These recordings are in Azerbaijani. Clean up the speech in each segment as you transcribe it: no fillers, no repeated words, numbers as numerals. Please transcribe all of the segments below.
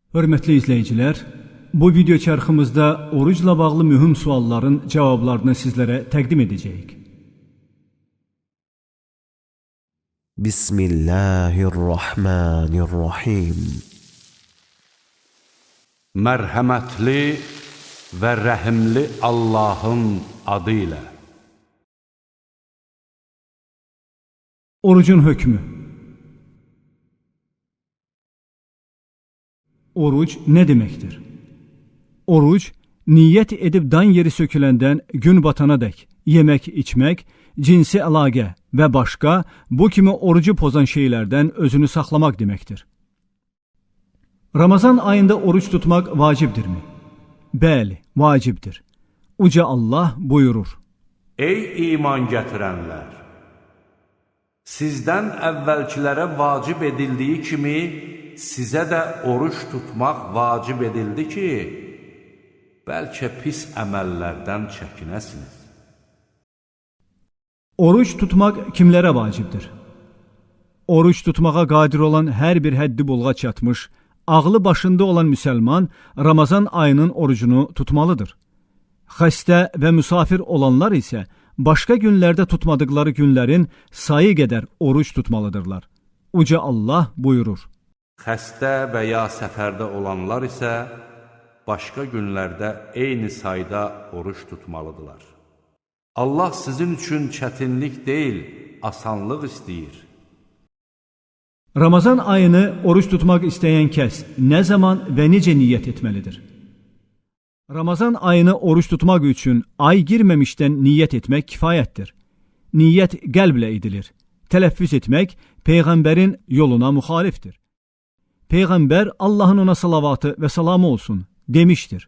Hörmətli izləyicilər, bu video çarxımızda orucla bağlı mühüm sualların cavablarını sizlərə təqdim edəcəyik. Bismillahirrahmanirrahim. Mərhəmətli və rəhimli Allahın adı ilə. Orucun hökmü. Oruc nə deməkdir? Oruc, niyyət edib dan yeri söküləndən gün batana dək yemək, içmək, cinsi əlaqə və başqa bu kimi orucu pozan şeylərdən özünü saxlamaq deməkdir. Ramazan ayında oruç tutmaq vacibdirmi? Bəli, vacibdir. Uca Allah buyurur: Ey iman gətirənlər! Sizdən əvvəlkilərə vacib edildiyi kimi sizə də oruç tutmaq vacib edildi ki, bəlkə pis əməllərdən çəkinəsiniz. Oruç tutmaq kimlərə vacibdir? Oruç tutmağa qadir olan hər bir həddi bulğa çatmış, ağlı başında olan müsəlman Ramazan ayının orucunu tutmalıdır. Xəstə və müsafir olanlar isə başqa günlərdə tutmadıkları günlərin sayı qədər oruç tutmalıdırlar. Uca Allah buyurur: Xəstə və ya səfərdə olanlar isə başqa günlərdə eyni sayda oruç tutmalıdırlar. Allah sizin üçün çətinlik deyil, asanlıq istəyir. Ramazan ayını oruç tutmaq istəyən kəs nə zaman və necə niyyət etməlidir? Ramazan ayını oruç tutmaq üçün ay girməmişdən niyyət etmək kifayətdir. Niyyət qəlblə edilir. Tələffüz etmək Peyğəmbərin yoluna müxalifdir. Peyğəmbər Allahın ona salavatı və salamı olsun demişdir.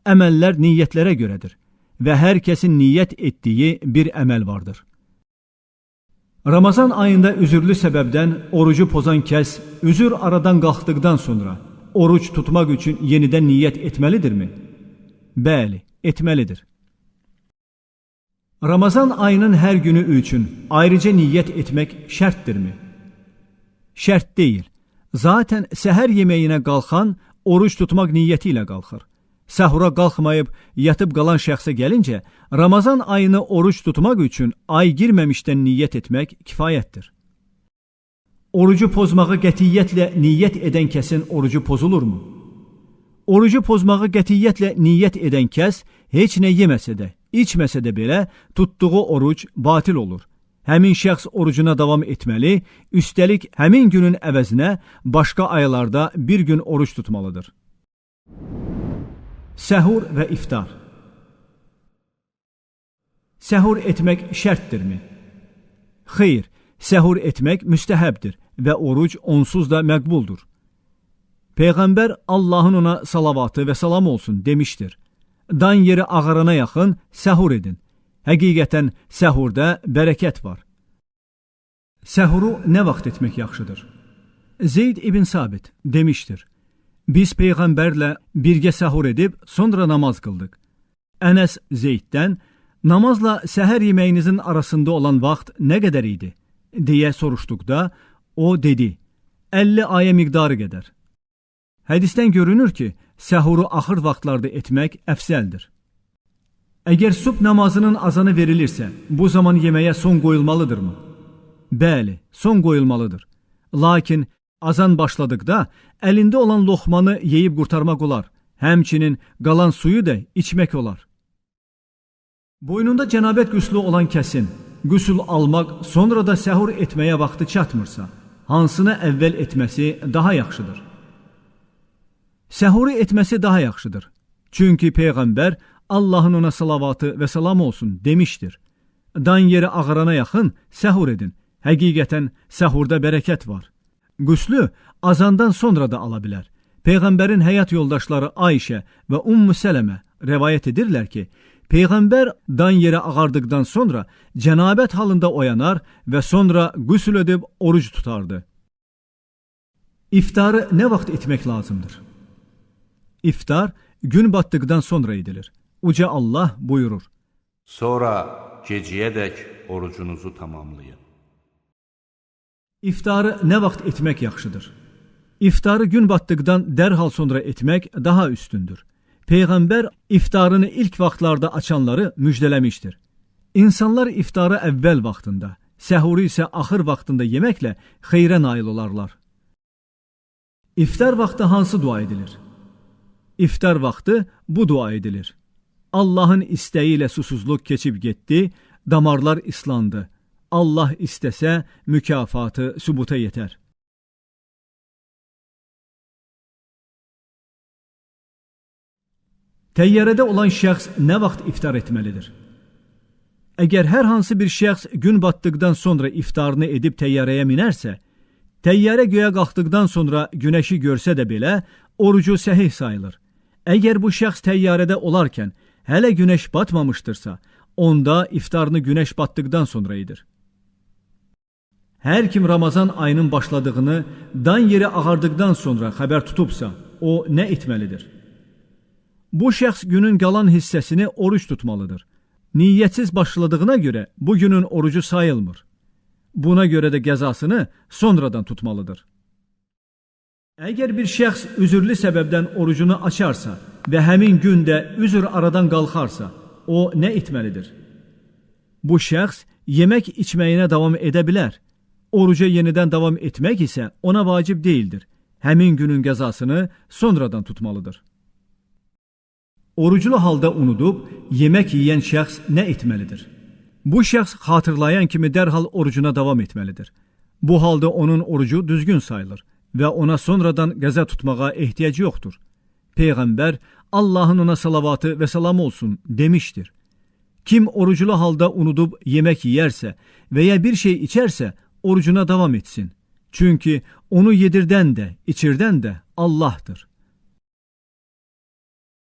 Əməllər niyyətlərə görədir və hər kəsin niyyət etdiyi bir əməl vardır. Ramazan ayında üzürlü səbəbdən orucu pozan kəs üzür aradan qalxdıqdan sonra oruç tutmaq üçün yenidən niyyət etməlidirmi? Bəli, etməlidir. Ramazan ayının hər günü üçün ayrıca niyyət etmək şərtdirmi? Şərt deyil. Zaten səhər yeməyinə qalxan oruç tutmaq niyyəti ilə qalxır. Səhura qalxmayıb yatıb qalan şəxsə gəlincə, Ramazan ayını oruç tutmaq üçün ay girməmişdən niyyət etmək kifayətdir. Orucu pozmağı qətiyyətlə niyyət edən kəsin orucu pozulurmu? Orucu pozmağı qətiyyətlə niyyət edən kəs heç nə yeməsə də, içməsə də belə tutduğu oruc batil olur. Həmin şəxs orucuna davam etməli, üstəlik həmin günün əvəzinə başqa aylarda bir gün oruç tutmalıdır. Səhur və iftar. Səhur etmək şərtdirmi? Xeyr, səhur etmək müstəhəbdir və oruc onsuz da məqbuldur. Peyğəmbər Allahın ona salavatı və salamı olsun demişdir: Dan yeri ağarana yaxın səhur edin. Həqiqətən səhurda bərəkət var. Səhuru nə vaxt etmək yaxşıdır? Zeyd ibn Sabit demişdir: Biz Peyğəmbərlə birgə səhur edib sonra namaz qıldıq. Ənəs Zeyddən namazla səhər yeməyinizin arasında olan vaxt nə qədər idi? Deyə soruşduqda o dedi: 50 ayə miqdarı qədər. Hədisdən görünür ki, səhuru axır vaxtlarda etmək əfsəldir. Əgər sübh namazının azanı verilirsə, bu zaman yeməyə son qoyulmalıdırmı? Bəli, son qoyulmalıdır. Lakin azan başladıqda əlində olan loxmanı yeyib qurtarmaq olar. Həmçinin qalan suyu da içmək olar. Boynunda cənabət qüslü olan kəsin qüsül almaq, sonra da səhur etməyə vaxtı çatmırsa, hansını əvvəl etməsi daha yaxşıdır? Səhuru etməsi daha yaxşıdır. Çünki Peyğəmbər Allahın ona salavatı və salamı olsun demişdir: Dan yeri ağarana yaxın səhur edin. Həqiqətən səhurda bərəkət var. Qüslü azandan sonra da ala bilər. Peyğəmbərin həyat yoldaşları Ayşə və Ümmü Sələmə rəvayət edirlər ki, Peyğəmbər dan yeri ağardıqdan sonra cənabət halında oyanar və sonra qüsül edib oruc tutardı. İftarı nə vaxt etmək lazımdır? İftar gün batdıqdan sonra edilir. Uca Allah buyurur: Sonra gecəyədək orucunuzu tamamlayın. İftarı nə vaxt etmək yaxşıdır? İftarı gün batdıqdan dərhal sonra etmək daha üstündür. Peyğəmbər iftarını ilk vaxtlarda açanları müjdələmişdir. İnsanlar iftarı əvvəl vaxtında, səhuru isə axır vaxtında yeməklə xeyrə nail olarlar. İftar vaxtı hansı dua edilir? İftar vaxtı bu dua edilir. Allahın istəyi ilə susuzluq keçib getdi, damarlar islandı. Allah istəsə mükafatı sübuta yetər. Təyyarədə olan şəxs nə vaxt iftar etməlidir? Əgər hər hansı bir şəxs gün batdıqdan sonra iftarını edib təyyarəyə minərsə, təyyarə göyə qalxdıqdan sonra günəşi görsə də belə, orucu səhih sayılır. Əgər bu şəxs təyyarədə olarkən hələ günəş batmamışdırsa, onda iftarını günəş batdıqdan sonra edir. Hər kim Ramazan ayının başladığını dan yeri ağardıqdan sonra xəbər tutubsa, o nə etməlidir? Bu şəxs günün qalan hissəsini oruç tutmalıdır. Niyyətsiz başladığına görə bu günün orucu sayılmır. Buna görə də qəzasını sonradan tutmalıdır. Əgər bir şəxs üzürlü səbəbdən orucunu açarsa və həmin gündə üzr aradan qalxarsa, o nə etməlidir? Bu şəxs yemək içməyinə davam edə bilər. Oruca yenidən davam etmək isə ona vacib deyildir. Həmin günün qəzasını sonradan tutmalıdır. Oruclu halda unudub, yemək yeyən şəxs nə etməlidir? Bu şəxs xatırlayan kimi dərhal orucuna davam etməlidir. Bu halda onun orucu düzgün sayılır və ona sonradan qəza tutmağa ehtiyac yoxdur. Peyğəmbər, Allahın ona salavatı və salamı olsun, demişdir. Kim oruclu halda unudub yemək yeyərsə və ya bir şey içərsə, orucuna davam etsin. Çünki onu yedirdən də, içirdən də Allahdır.